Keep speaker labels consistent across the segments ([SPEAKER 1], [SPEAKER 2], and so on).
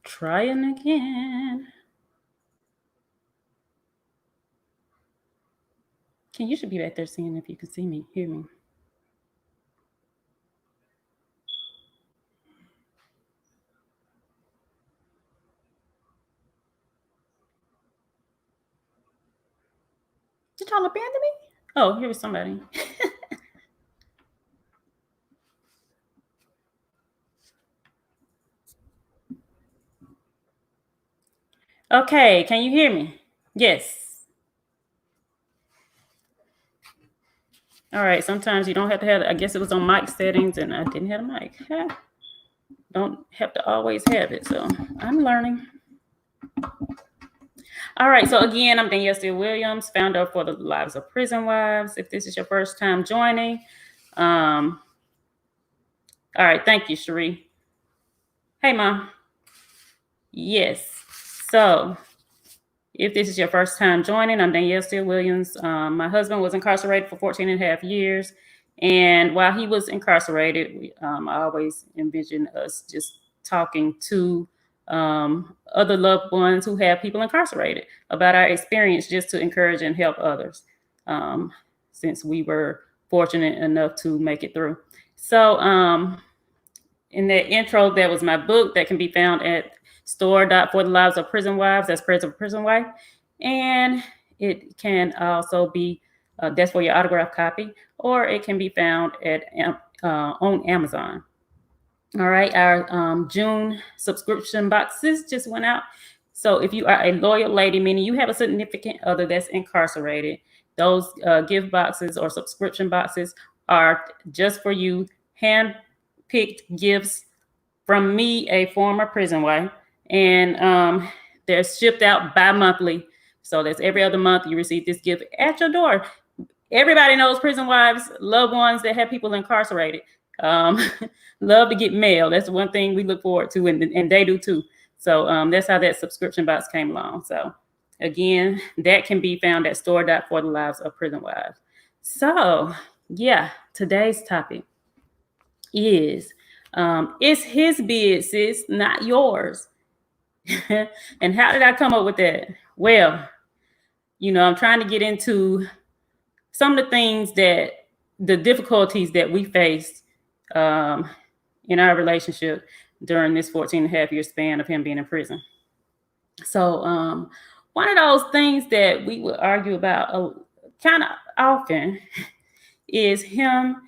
[SPEAKER 1] Trying again. You should be back there seeing if you can see me, hear me. Did y'all abandon me? Oh, here was somebody. Okay, can you hear me? Yes. All right, sometimes you don't have to have, I guess it was on mic settings and I didn't have a mic. Don't have to always have it, so I'm learning. All right, so again, I'm Danielle Steele Williams, founder for the Lives of Prison Wives. If this is your first time joining, all right, thank you, Cherie. Hey, Mom. Yes, so if this is your first time joining, I'm Danielle Steele Williams. My husband was incarcerated for 14 and a half years. And while he was incarcerated, I always envisioned us just talking to other loved ones who have people incarcerated about our experience, just to encourage and help others, since we were fortunate enough to make it through. So in that intro, that was my book that can be found at store.for the lives of prison wives. That's prison wife. And it can also be, that's for your autographed copy, or it can be found at on Amazon. All right, our June subscription boxes just went out. So if you are a loyal lady, meaning you have a significant other that's incarcerated, those gift boxes or subscription boxes are just for you, hand-picked gifts from me, a former prison wife. And they're shipped out bi-monthly. So that's every other month you receive this gift at your door. Everybody knows prison wives, loved ones that have people incarcerated, love to get mail. That's one thing we look forward to, and they do too. So that's how that subscription box came along. So again, that can be found at store.for the lives of prison wives. So yeah, today's topic is it's his business, not yours. And how did I come up with that? Well, I'm trying to get into some of the things the difficulties that we faced in our relationship during this 14 and a half year span of him being in prison. So one of those things that we would argue about kind of often is him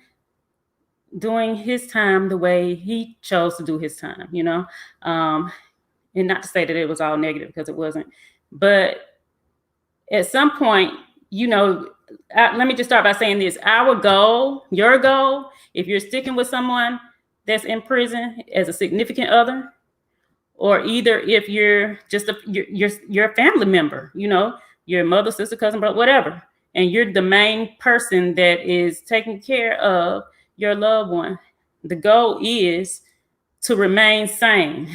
[SPEAKER 1] doing his time the way he chose to do his time, and not to say that it was all negative, because it wasn't. But at some point, let me just start by saying this. Our goal, your goal, if you're sticking with someone that's in prison as a significant other, or either if you're just you're a family member, your mother, sister, cousin, brother, whatever, and you're the main person that is taking care of your loved one, the goal is to remain sane,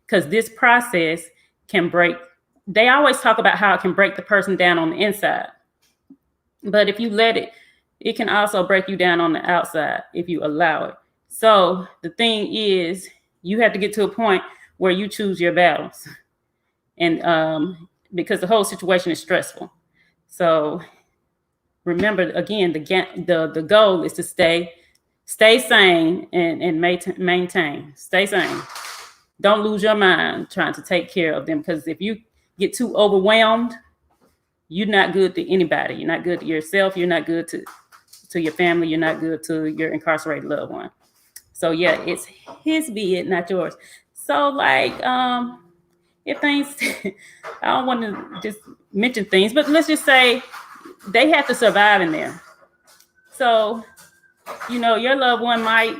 [SPEAKER 1] because this process can break. They always talk about how it can break the person down on the inside. But if you let it, it can also break you down on the outside if you allow it. So the thing is, you have to get to a point where you choose your battles. And because the whole situation is stressful. So remember, again, the goal is to stay sane and maintain. Stay sane. Don't lose your mind trying to take care of them, because if you get too overwhelmed, you're not good to anybody. You're not good to yourself. You're not good to your family. You're not good to your incarcerated loved one. So yeah, it's his bid, not yours. So if things, I don't want to just mention things, but let's just say they have to survive in there. So, your loved one might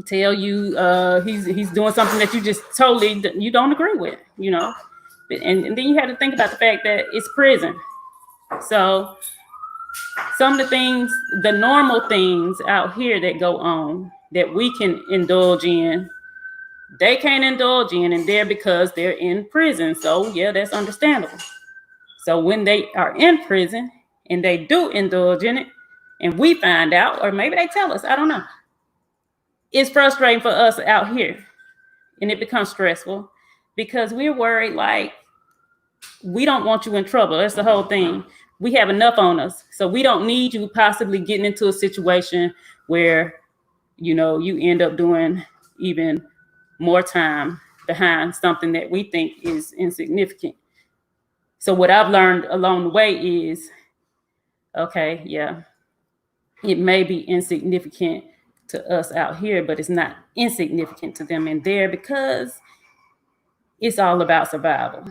[SPEAKER 1] tell you he's doing something that you just you don't agree with, and then you have to think about the fact that it's prison. So some of the things, the normal things out here that go on that we can indulge in, they can't indulge in there because they're in prison. So yeah, that's understandable. So when they are in prison and they do indulge in it, and we find out, or maybe they tell us, I don't know, it's frustrating for us out here, and it becomes stressful because we're worried, like, we don't want you in trouble. That's the whole thing. We have enough on us, so we don't need you possibly getting into a situation where, you end up doing even more time behind something that we think is insignificant. So what I've learned along the way is, okay, yeah, it may be insignificant to us out here, but it's not insignificant to them in there, because it's all about survival.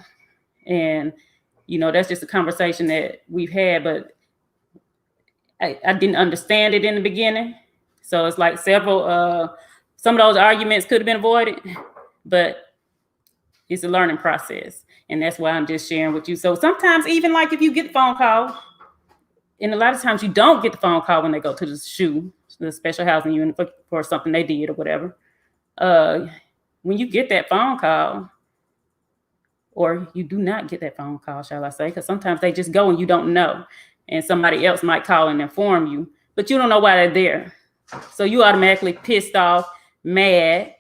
[SPEAKER 1] And, that's just a conversation that we've had, but I didn't understand it in the beginning. So it's like some of those arguments could have been avoided, but it's a learning process. And that's why I'm just sharing with you. So sometimes, even like if you get the phone call, and a lot of times you don't get the phone call when they go to the special housing unit for something they did or whatever. When you get that phone call, or you do not get that phone call, shall I say, because sometimes they just go and you don't know. And somebody else might call and inform you, but you don't know why they're there. So you automatically pissed off, mad,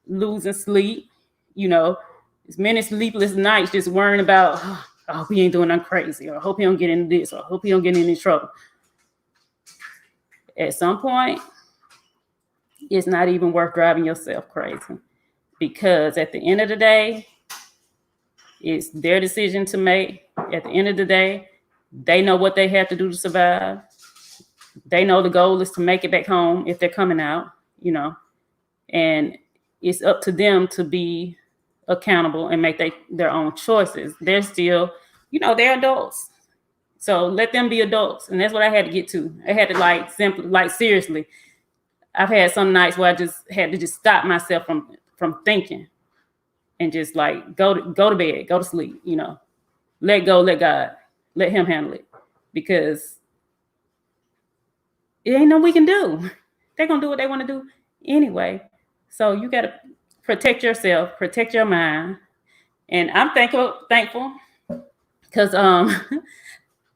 [SPEAKER 1] losing sleep, as many sleepless nights just worrying about, oh, I hope he ain't doing nothing crazy, or I hope he don't get into this, or I hope he don't get in any trouble. At some point, it's not even worth driving yourself crazy, because at the end of the day, it's their decision to make. At the end of the day, they know what they have to do to survive. They know the goal is to make it back home if they're coming out, and it's up to them to be accountable and make their own choices. They're still, they're adults. So let them be adults. And that's what I had to get to. I had to seriously, I've had some nights where I just had to just stop myself from thinking, and just like go to bed, go to sleep, let go, let God, let him handle it, because it ain't nothing we can do. They're going to do what they want to do anyway. So you got to protect yourself, protect your mind. And I'm thankful because,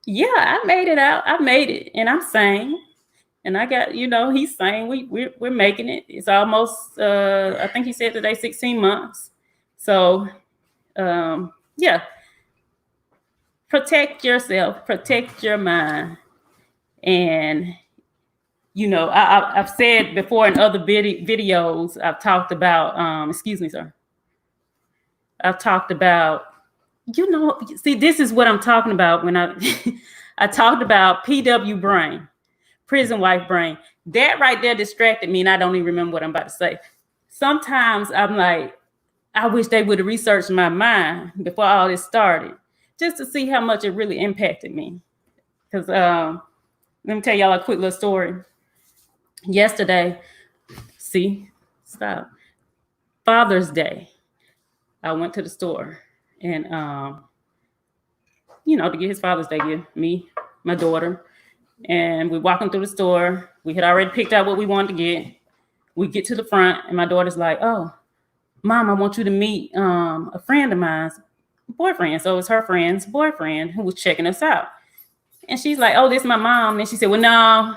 [SPEAKER 1] yeah, I made it out. I made it, and I'm sane. And I got, he's saying we're making it. It's almost, I think he said today, 16 months. So, yeah, protect yourself, protect your mind. And, I've said before in other videos, I've talked about, excuse me, sir. I've talked about, see, this is what I'm talking about when I talked about PW brain, prison wife brain. That right there distracted me, and I don't even remember what I'm about to say. Sometimes I'm like, I wish they would have researched my mind before all this started, just to see how much it really impacted me. Because let me tell y'all a quick little story. Yesterday, Father's Day, I went to the store and, to get his Father's Day gift, me, my daughter, and we're walking through the store. We had already picked out what we wanted to get. We get to the front, and my daughter's like, "Oh, Mom, I want you to meet a friend of mine's boyfriend." So it was her friend's boyfriend who was checking us out. And she's like, "Oh, this is my mom." And she said, "Well, no,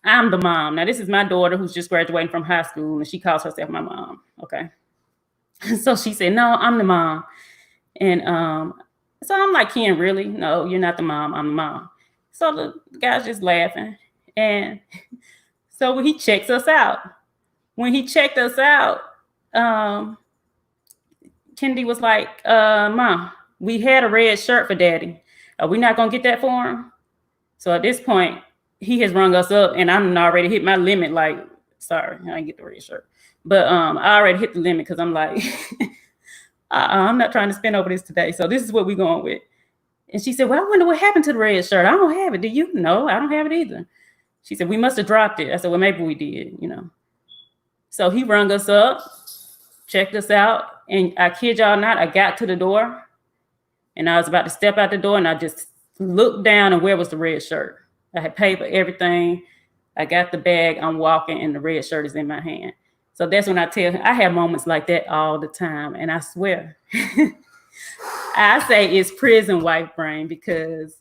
[SPEAKER 1] I'm the mom." Now, this is my daughter who's just graduating from high school, and she calls herself my mom. Okay. So she said, "No, I'm the mom." And so I'm like, "Ken, really? No, you're not the mom. I'm the mom." So the guy's just laughing. And so he checks us out. When he checked us out, Kennedy was like, "Mom, we had a red shirt for Daddy. Are we not going to get that for him?" So at this point, he has rung us up, and I'm already hit my limit. Like, sorry, I didn't get the red shirt. But I already hit the limit, because I'm like, I'm not trying to spend over this today. So this is what we're going with. And she said, "Well, I wonder what happened to the red shirt. I don't have it. Do you?" "No, I don't have it either." She said, "We must have dropped it." I said, "Well, maybe we did, So he rung us up, checked us out. And I kid y'all not, I got to the door, and I was about to step out the door, and I just looked down, and where was the red shirt? I had paid for everything. I got the bag. I'm walking, and the red shirt is in my hand. So that's when I have moments like that all the time. And I swear, I say it's prison wife brain, because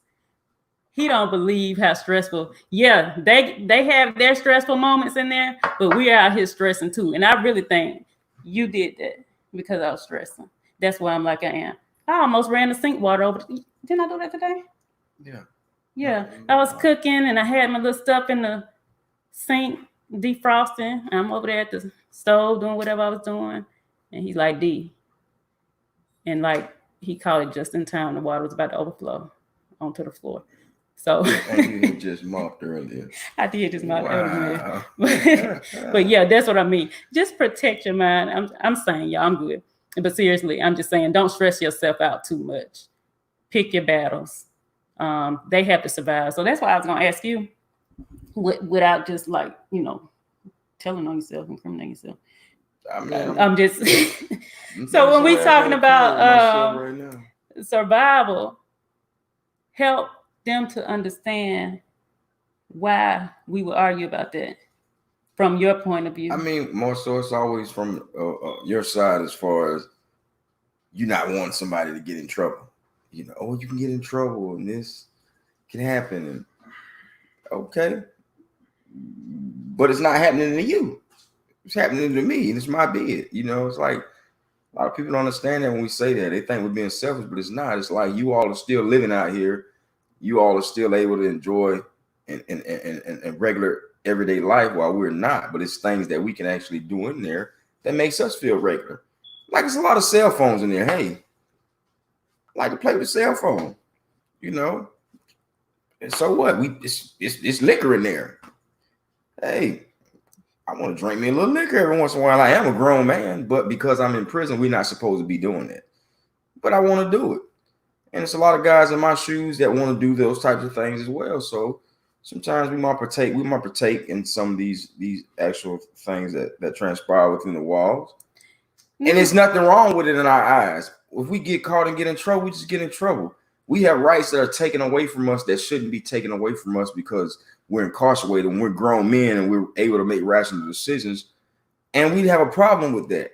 [SPEAKER 1] he don't believe how stressful. Yeah, they have their stressful moments in there, but we are out here stressing too. And I really think you did that because I was stressing. That's why I'm like I am. I almost ran the sink water over. Didn't I do that today?
[SPEAKER 2] Yeah.
[SPEAKER 1] Yeah, I was cooking and I had my little stuff in the sink defrosting. I'm over there at the stove doing whatever I was doing, and he's like, D, and like he called it just in time. The water was about to overflow onto the floor. So
[SPEAKER 2] And you had just mopped earlier.
[SPEAKER 1] I did just mop.
[SPEAKER 2] Wow.
[SPEAKER 1] But yeah, that's what I mean. Just protect your mind. I'm saying, y'all, I'm good. But seriously, I'm just saying, don't stress yourself out too much. Pick your battles. They have to survive. So that's why I was gonna ask you, without just like telling on yourself, incriminating yourself.
[SPEAKER 2] I mean,
[SPEAKER 1] I'm just so when we talking about
[SPEAKER 2] right
[SPEAKER 1] survival, help them to understand why we would argue about that from your point of view.
[SPEAKER 2] I mean, more so it's always from your side as far as you not wanting somebody to get in trouble. Oh, you can get in trouble and this can happen. And okay, but it's not happening to you. It's happening to me, and it's my bid. It's like a lot of people don't understand that when we say that. They think we're being selfish, but it's not. It's like you all are still living out here. You all are still able to enjoy and regular everyday life while we're not. But it's things that we can actually do in there that makes us feel regular. Like there's a lot of cell phones in there. Hey, I like to play with a cell phone, And so what? It's liquor in there. Hey, I want to drink me a little liquor every once in a while. I am a grown man, but because I'm in prison, we're not supposed to be doing that. But I want to do it. And it's a lot of guys in my shoes that want to do those types of things as well. So sometimes we might partake in some of these actual things that transpire within the walls. Mm-hmm. And there's nothing wrong with it in our eyes. If we get caught and get in trouble, we just get in trouble. We have rights that are taken away from us that shouldn't be taken away from us because we're incarcerated and we're grown men and we're able to make rational decisions. And we have a problem with that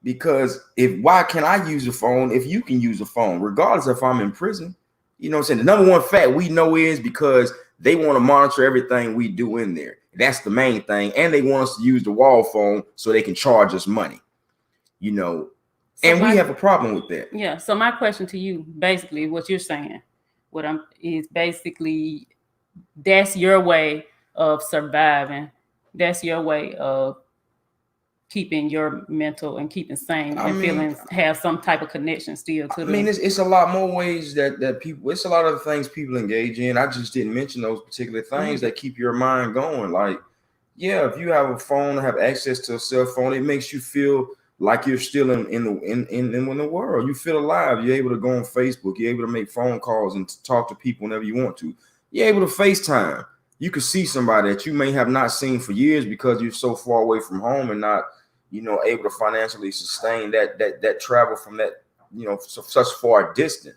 [SPEAKER 2] because why can't I use a phone if you can use a phone, regardless if I'm in prison? You know what I'm saying? The number one fact we know is because they want to monitor everything we do in there. That's the main thing. And they want us to use the wall phone so they can charge us money, and we have a problem with that.
[SPEAKER 1] Yeah. So my question to you, basically what you're saying, is basically that's your way of surviving. That's your way of keeping your mental and keeping sane and feelings have some type of connection still to them.
[SPEAKER 2] I mean, it's a lot more ways that people, it's a lot of things people engage in. I just didn't mention those particular things that keep your mind going. Like, yeah, if you have a phone, have access to a cell phone, it makes you feel like you're still in the world. You feel alive. You're able to go on Facebook. You're able to make phone calls and talk to people whenever you want to. You're able to FaceTime. You can see somebody that you may have not seen for years because you're so far away from home and not, able to financially sustain that travel from that, such far distant.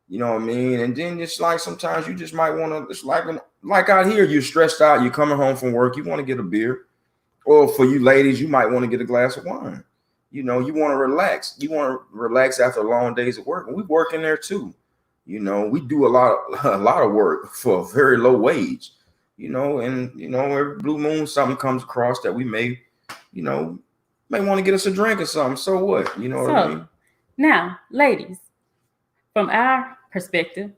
[SPEAKER 2] You know what I mean? And then it's like sometimes you just might want to. It's like out here, you're stressed out. You're coming home from work. You want to get a beer, or for you ladies, you might want to get a glass of wine. You want to relax. You want to relax after long days of work. And we work in there too. We do a lot of work for a very low wage. And every blue moon something comes across that we may want to get us a drink or something. So what? What I mean?
[SPEAKER 1] Now, ladies, from our perspective,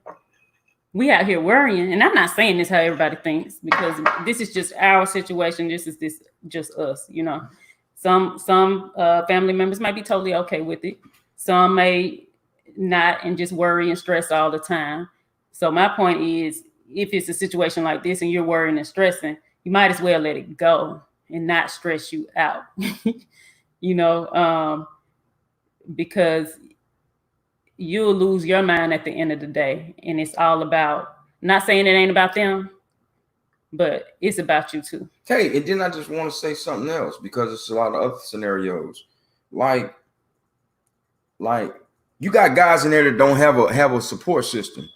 [SPEAKER 1] we out here worrying, and I'm not saying this how everybody thinks because this is just our situation. This is just us. Some family members might be totally okay with it. Some may not and just worry and stress all the time. So my point is, if it's a situation like this and you're worrying and stressing, you might as well let it go and not stress you out. Because you'll lose your mind at the end of the day. And it's all about, not saying it ain't about them, but it's about you too.
[SPEAKER 2] Hey, and then I just want to say something else because it's a lot of other scenarios. Like you got guys in there that don't have a support system.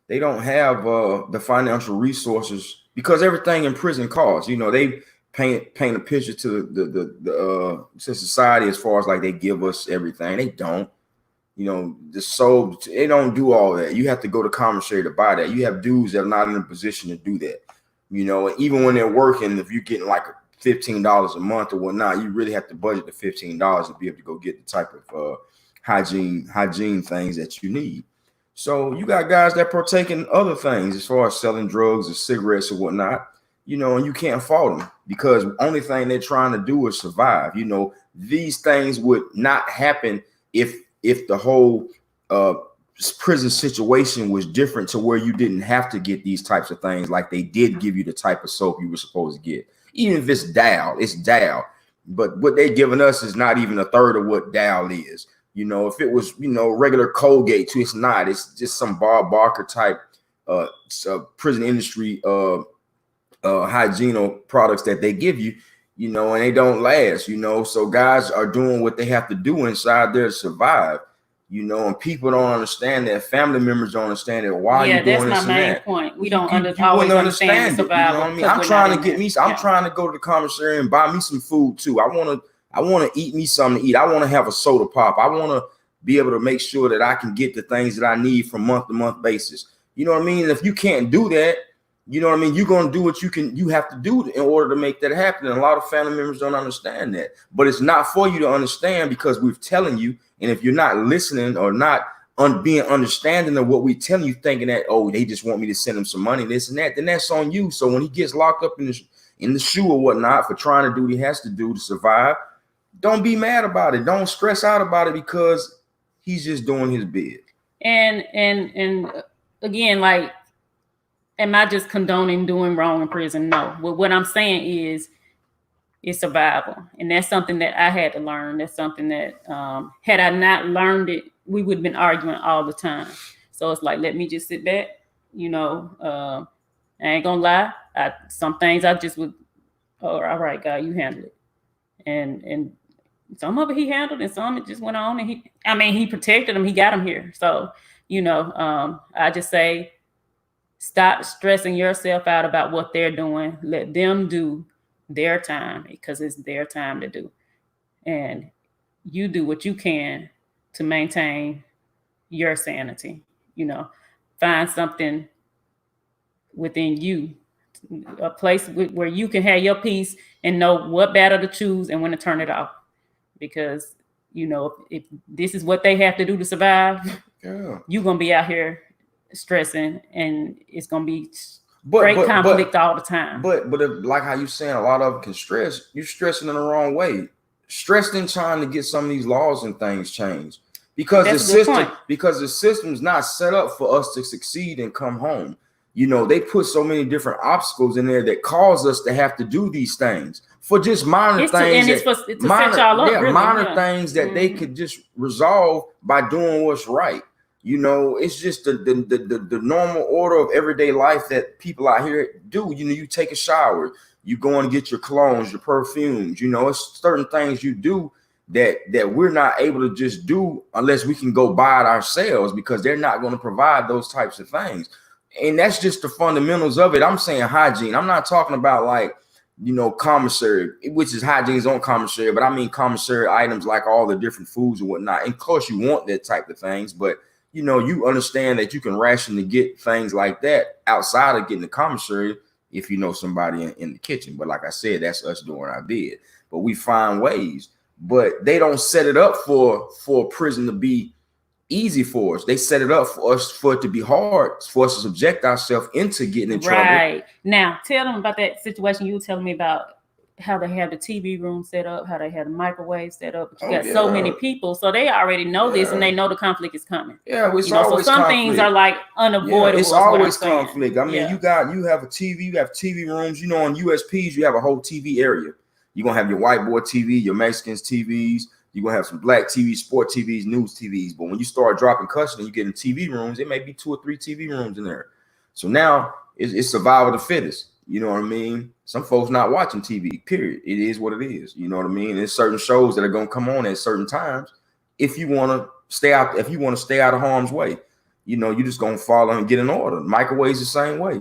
[SPEAKER 2] They don't have the financial resources because everything in prison costs. They paint a picture to the society as far as like they give us everything. They don't. the soap. They don't do all that. You have to go to commissary to buy that. You have dudes that are not in a position to do that. And even when they're working, if you're getting like $15 a month or whatnot, you really have to budget the $15 to be able to go get the type of hygiene things that you need. So you got guys that partake in other things as far as selling drugs or cigarettes or whatnot, and you can't fault them because the only thing they're trying to do is survive. These things would not happen if the whole prison situation was different to where you didn't have to get these types of things, like they did give you the type of soap you were supposed to get. Even if it's Dow, it's Dow. But what they're giving us is not even a third of what Dow is. If it was, regular Colgate too, it's not. It's just some Bob Barker type prison industry hygiene products that they give you, and they don't last, So guys are doing what they have to do inside there to survive, and people don't understand that. Family members don't understand that. Why are you doing this? Yeah, that's my main
[SPEAKER 1] point. We don't always understand the survival.
[SPEAKER 2] I mean? I'm trying to get me. I'm trying to go to the commissary and buy me some food too. I want to eat me something to eat. I want to have a soda pop. I want to be able to make sure that I can get the things that I need from month to month basis. You know what I mean? And if you can't do that, you're going to do what you have to do in order to make that happen. And a lot of family members don't understand that, but it's not for you to understand because we're telling you. And if you're not listening or not being understanding of what we're telling you, thinking that, oh, they just want me to send them some money, this and that, then that's on you. So when he gets locked up in the shoe or whatnot for trying to do what he has to do to survive, don't be mad about it. Don't stress out about it because he's just doing his bid.
[SPEAKER 1] And again, like, am I just condoning doing wrong in prison? No. What I'm saying is it's survival. And that's something that I had to learn. That's something that had I not learned it, we would have been arguing all the time. So it's like, let me just sit back. I ain't gonna lie. Some things I just would, all right, God, you handle it. And some of it he handled, and some it just went on. And he protected him. He got him here. So, I just say, stop stressing yourself out about what they're doing. Let them do their time because it's their time to do. And you do what you can to maintain your sanity. Find something within you, a place where you can have your peace and know what battle to choose and when to turn it off. Because, if this is what they have to do to survive, you're going to be out here stressing, and it's going to be great conflict all the time.
[SPEAKER 2] But if, like how you saying, a lot of it can stress, you're stressing in the wrong way. Stressed in trying to get some of these laws and things changed because the system's not set up for us to succeed and come home. They put so many different obstacles in there that cause us to have to do these things for just minor things. Things that they could just resolve by doing what's right. It's just the normal order of everyday life that people out here do. You take a shower, you go and get your colognes, your perfumes. It's certain things you do that we're not able to just do unless we can go buy it ourselves because they're not going to provide those types of things. And that's just the fundamentals of it. I'm saying hygiene. I'm not talking about like, commissary, which is hygiene's own commissary, but I mean commissary items like all the different foods and whatnot. And of course you want that type of things, but you understand that you can rationally get things like that outside of getting the commissary if you know somebody in the kitchen. But like I said, that's us doing our bid. But we find ways, but they don't set it up for prison to be easy for us. They set it up for us for it to be hard for us to subject ourselves into getting in trouble.
[SPEAKER 1] Right. Now, tell them about that situation you were telling me about, how they have the TV room set up, how they have the microwave set up. But you got so many people, so they already know this, and they know the conflict is coming.
[SPEAKER 2] Yeah, it's always so some
[SPEAKER 1] conflict. Things are like unavoidable.
[SPEAKER 2] Yeah, it's always conflict. I mean, you have a TV, you have TV rooms. On USPs, you have a whole TV area. You're gonna have your white boy TV, your Mexicans TVs. You're gonna have some black TVs, sport TVs, news TVs. But when you start dropping custody, you get in TV rooms. It may be 2 or 3 TV rooms in there. So now it's survival of the fittest. You know what I mean? Some folks not watching TV, period. It is what it is. You know what I mean? There's certain shows that are going to come on at certain times. If you want to stay out of harm's way, you're just going to follow and get in order. Microwaves the same way.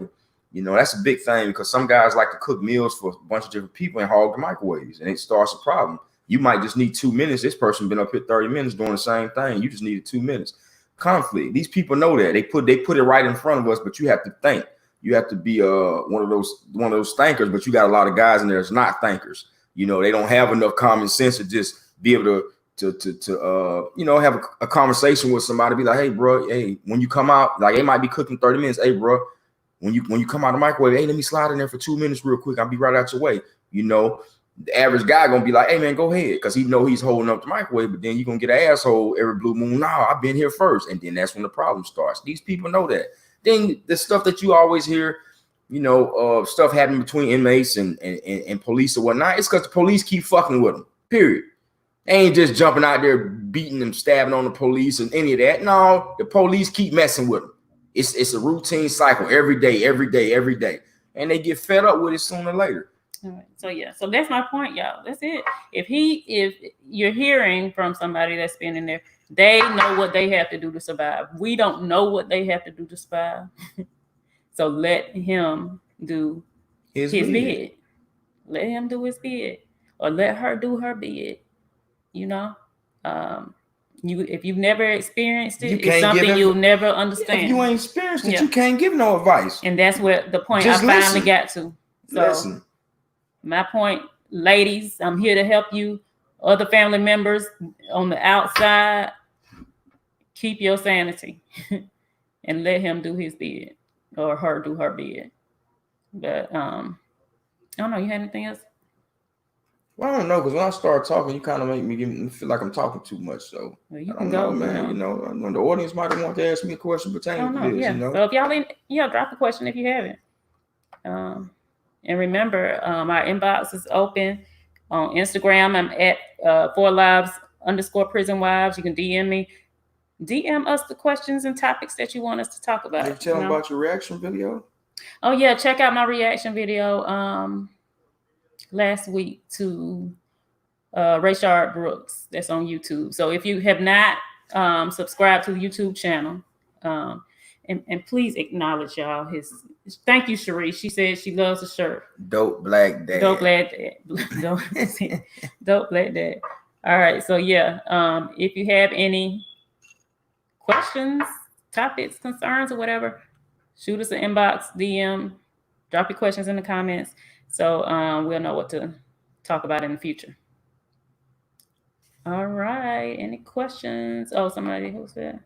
[SPEAKER 2] That's a big thing because some guys like to cook meals for a bunch of different people and hog the microwaves, and it starts a problem. You might just need 2 minutes. This person been up here 30 minutes doing the same thing. You just needed 2 minutes. Conflict. These people know that. They put it right in front of us, but you have to think. You have to be one of those thinkers, but you got a lot of guys in there that's not thinkers. You know, they don't have enough common sense to just be able to have a conversation with somebody, be like, hey, bro, hey, when you come out, like they might be cooking 30 minutes. Hey, bro, when you come out of the microwave, hey, let me slide in there for 2 minutes real quick. I'll be right out your way. You know, the average guy gonna be like, hey man, go ahead, because he know he's holding up the microwave, but then you're gonna get an asshole every blue moon. Nah, I've been here first. And then that's when the problem starts. These people know that. Then the stuff that you always hear, you know, stuff happening between inmates and police or whatnot, it's because the police keep fucking with them, period. They ain't just jumping out there beating them, stabbing on the police and any of that. No, the police keep messing with them. It's a routine cycle every day. And they get fed up with it sooner or later.
[SPEAKER 1] All right. So yeah, so that's my point, y'all. That's it. If you're hearing from somebody that's been in there, they know what they have to do to survive. We don't know what they have to do to survive. So let him do his bid. Let him do his bid, or let her do her bid. You know, if you've never experienced it, it's something you'll never understand.
[SPEAKER 2] If you ain't experienced it, you can't give no advice.
[SPEAKER 1] And that's where the point I finally got to. So listen. My point, ladies, I'm here to help you. Other family members on the outside, keep your sanity and let him do his bid or her do her bid. But I don't know. You have anything else?
[SPEAKER 2] Well, I don't know, because when I start talking, you kind of make me feel like I'm talking too much. So
[SPEAKER 1] well, you can go,
[SPEAKER 2] man. You know, the audience might want to ask me a question pertaining to this.
[SPEAKER 1] Yeah.
[SPEAKER 2] You know?
[SPEAKER 1] So if y'all drop a question if you haven't. And remember, our inbox is open on Instagram. I'm at 4lives_prison wives. You can DM me. DM us the questions and topics that you want us to talk about.
[SPEAKER 2] Did you tell them about your reaction video?
[SPEAKER 1] Oh yeah, check out my reaction video last week to Rayshard Brooks. That's on YouTube. So if you have not subscribed to the YouTube channel, and please acknowledge y'all his. Thank you, Cherie. She said she loves the shirt.
[SPEAKER 2] Dope Black Dad.
[SPEAKER 1] Dope Black Dad. Dope Black Dad. All right. So yeah, if you have any questions, topics, concerns, or whatever, shoot us an inbox, DM, drop your questions in the comments, so we'll know what to talk about in the future. All right. Any questions? Oh, somebody who said.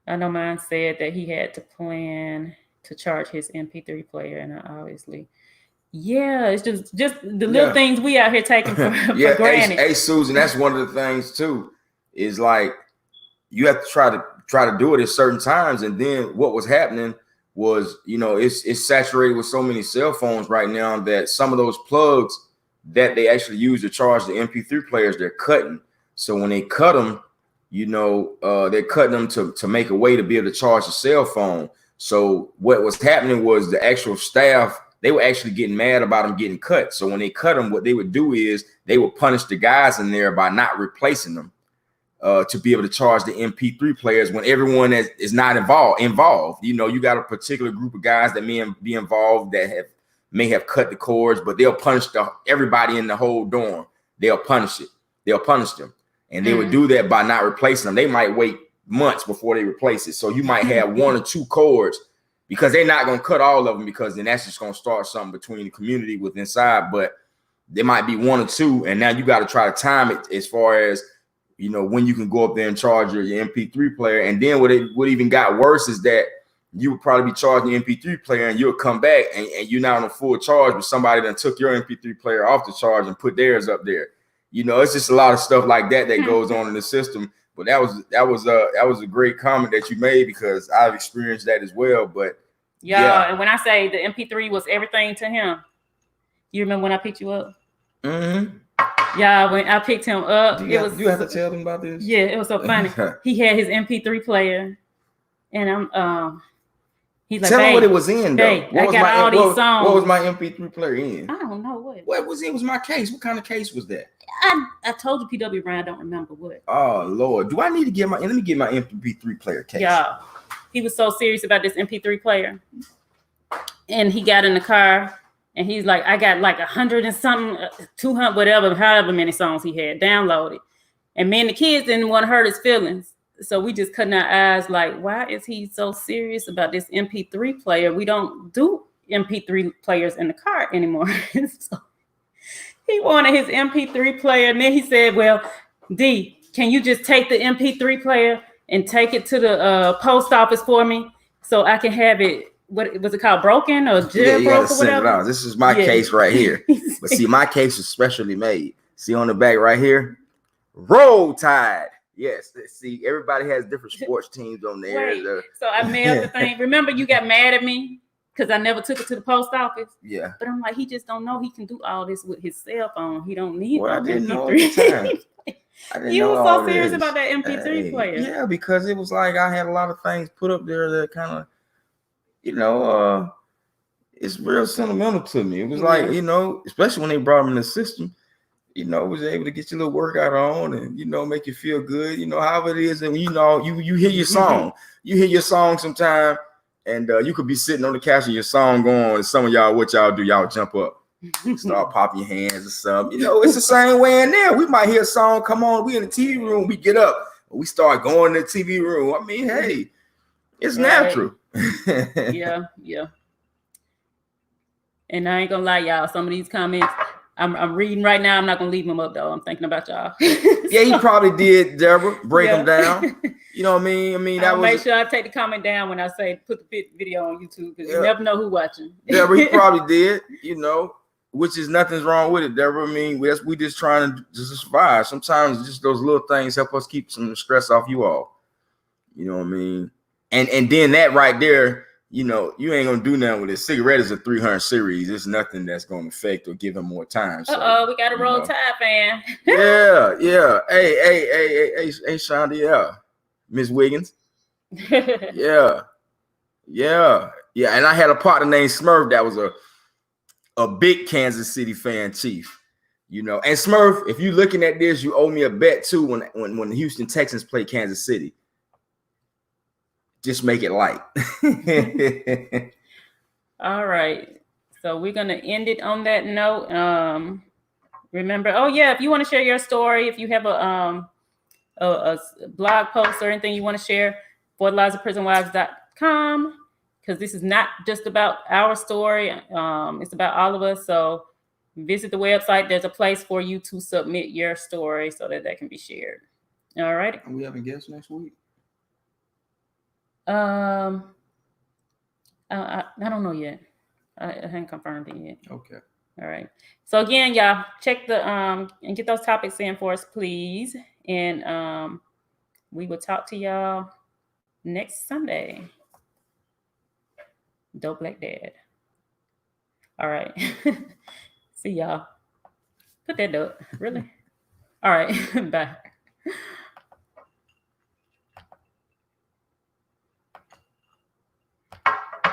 [SPEAKER 1] I know mine said that he had to plan to charge his MP3 player, and obviously, yeah, it's just the little things we out here taking for granted.
[SPEAKER 2] Hey, Susan, that's one of the things too. Is like you have to try to do it at certain times, and then what was happening was, you know, it's saturated with so many cell phones right now that some of those plugs that they actually use to charge the MP3 players, they're cutting. So when they cut them, you know, they're cutting them to make a way to be able to charge the cell phone. So what was happening was the actual staff, they were actually getting mad about them getting cut. So when they cut them, what they would do is they would punish the guys in there by not replacing them to be able to charge the MP3 players when everyone is not involved. You know, you got a particular group of guys that may be involved that may have cut the cords, but they'll punish everybody in the whole dorm. They'll punish them. And they would do that by not replacing them. They might wait months before they replace it. So you might have 1 or 2 cords, because they're not going to cut all of them, because then that's just going to start something between the community with inside. But there might be 1 or 2. And now you got to try to time it as far as, you know, when you can go up there and charge your MP3 player. And then what even got worse is that you would probably be charging the MP3 player, and you'll come back and you're not on a full charge, but somebody that took your MP3 player off the charge and put theirs up there. You know, it's just a lot of stuff like that goes on in the system. But that was a great comment that you made, because I've experienced that as well. But
[SPEAKER 1] yeah, and when I say the MP3 was everything to him, you remember when I picked you up? Mm-hmm. Yeah, when I picked him up,
[SPEAKER 2] you have to tell them about this.
[SPEAKER 1] Yeah, it was so funny. He had his MP3 player, and he's like,
[SPEAKER 2] tell him what it was in, though.
[SPEAKER 1] I got all these songs.
[SPEAKER 2] What was my MP3 player in?
[SPEAKER 1] I don't know
[SPEAKER 2] what was it. It was my case. What kind of case was that?
[SPEAKER 1] I told you, PW Brown, I don't remember what.
[SPEAKER 2] Oh Lord, do I need to let me get my MP3 player case?
[SPEAKER 1] Yeah, he was so serious about this MP3 player, and he got in the car And he's like, I got like 100 and something, 200, whatever, however many songs he had downloaded. And me and the kids didn't want to hurt his feelings. So we just cutting our eyes like, why is he so serious about this MP3 player? We don't do MP3 players in the car anymore. So he wanted his MP3 player. And then he said, well, D, can you just take the MP3 player and take it to the post office for me so I can have it? What was it called? Broken or jailbroken?
[SPEAKER 3] Yeah, you gotta
[SPEAKER 1] or
[SPEAKER 3] send it
[SPEAKER 1] whatever?
[SPEAKER 3] out. This is my case right here. But see, my case is specially made. See on the back right here, Roll Tide. Yes, see, everybody has different sports teams on there.
[SPEAKER 1] Wait, so I mailed the thing. Remember, you got mad at me because I never took it to the post office.
[SPEAKER 3] Yeah.
[SPEAKER 1] But I'm like, he just don't know he can do all this with his cell phone. He don't need.
[SPEAKER 3] Well, I
[SPEAKER 1] no
[SPEAKER 3] didn't know
[SPEAKER 1] MP3.
[SPEAKER 3] at the time. I didn't
[SPEAKER 1] You
[SPEAKER 3] know
[SPEAKER 1] was
[SPEAKER 3] all
[SPEAKER 1] so serious
[SPEAKER 3] this.
[SPEAKER 1] about that MP3 player.
[SPEAKER 3] Yeah, because it was like I had a lot of things put up there that kind of, it's real sentimental to me. It was like, especially when they brought them in the system, was able to get your little workout on and, make you feel good, however it is. And, you hear your song, sometime and you could be sitting on the couch and your song going, and some of y'all, what y'all do, y'all jump up, start popping your hands or something. It's the same way in there. We might hear a song come on, we in the TV room, we get up, we start going to the TV room. I mean, hey, it's natural.
[SPEAKER 1] Yeah. And I ain't gonna lie, y'all. Some of these comments I'm reading right now. I'm not gonna leave them up though. I'm thinking about y'all.
[SPEAKER 3] Yeah, you probably did, Deborah. Break them down. You know what I mean? I mean, that
[SPEAKER 1] I'll
[SPEAKER 3] was
[SPEAKER 1] make sure I take the comment down when I say put the video on YouTube because you never know who's watching.
[SPEAKER 3] Deborah, you probably did. Which is nothing's wrong with it, Deborah. I mean, we just trying to just survive. Sometimes just those little things help us keep some stress off you all. You know what I mean? And then that right there, you ain't gonna do nothing with it. Cigarette is a 300 series. It's nothing that's gonna affect or give him more time. So,
[SPEAKER 1] we got a Roll Tide fan.
[SPEAKER 3] Yeah. Hey, Shonda, yeah. Miss Wiggins. Yeah. And I had a partner named Smurf that was a big Kansas City fan, Chief. And Smurf, if you're looking at this, you owe me a bet too when the Houston Texans play Kansas City. Just make it light.
[SPEAKER 1] All right. So we're going to end it on that note. Remember, if you want to share your story, if you have a blog post or anything you want to share, FortLiversOfPrisonWives.com, because this is not just about our story. It's about all of us. So visit the website. There's a place for you to submit your story so that can be shared. All right.
[SPEAKER 2] Are we having guests next week?
[SPEAKER 1] I don't know yet. I haven't confirmed it yet.
[SPEAKER 2] Okay.
[SPEAKER 1] All right. So again, y'all check the and get those topics in for us, please. And we will talk to y'all next Sunday. Dope Black Dad. All right. See y'all. Put that up. Really? All right. Bye.